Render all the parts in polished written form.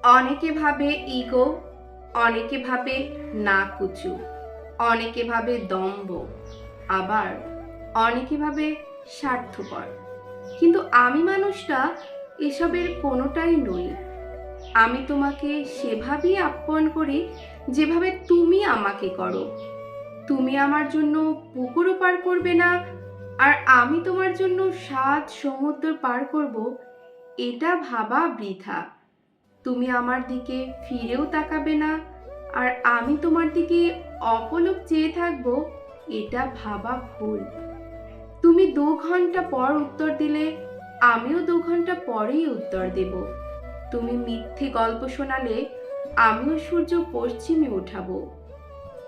অনেকে ভাবে ইগো, অনেকে ভাবে নাকুচু, অনেকে ভাবে দম্ভ, আবার অনেকে ভাবে স্বার্থপর। কিন্তু আমি মানুষটা এসবের কোনোটাই নই। আমি তোমাকে সেভাবেই আপ্যায়ন করি যেভাবে তুমি আমাকে করো। তুমি আমার জন্য পুকুরও পার করবে না, আর আমি তোমার জন্য 7 সমুদ্র পার করব, এটা ভাবা বৃথা। তুমি আমার দিকে ফিরেও তাকাবে না, আর আমি তোমার দিকে অপলক চেয়ে থাকবো, এটা ভাবা ভুল। তুমি 2 ঘন্টা পর উত্তর দিলে আমিও 2 ঘন্টা পরেই উত্তর দেব। তুমি মিথ্যে গল্প শোনালে আমিও সূর্য পশ্চিমে উঠাবো।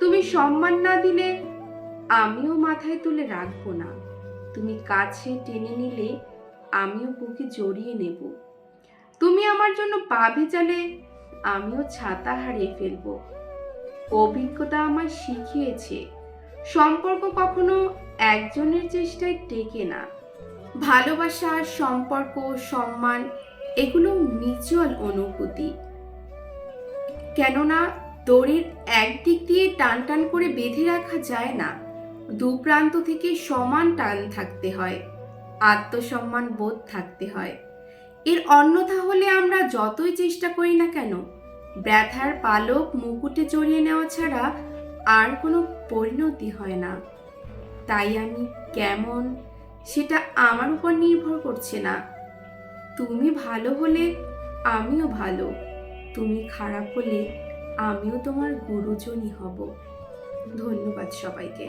তুমি সম্মান না দিলে আমিও মাথায় তুলে রাখবো না। তুমি কাছে টেনে নিলে আমিও বুকে জড়িয়ে নেব। তুমি আমার জন্য পা ভেজালে আমিও ছাতা হারিয়ে ফেলবো। অভিজ্ঞতা আমায় শিখিয়েছে সম্পর্ক কখনো একজনের চেষ্টায় টেকে না। ভালোবাসা, সম্পর্ক, সম্মান এগুলো মিউচুয়াল অনুভূতি। কেননা দড়ির একদিক দিয়ে টান টান করে বেঁধে রাখা যায় না, দুপ্রান্ত থেকে সমান টান থাকতে হয়, আত্মসম্মান বোধ থাকতে হয়। এর অন্যথা হলে আমরা যতই চেষ্টা করি না কেন, ব্যথার পালক মুকুটে জড়িয়ে নেওয়া ছাড়া আর কোনো পরিণতি হয় না। তাই আমি কেমন সেটা আমার উপর নির্ভর করছে না। তুমি ভালো হলে আমিও ভালো, তুমি খারাপ হলে আমিও তোমার গুরুজনই হব। ধন্যবাদ সবাইকে।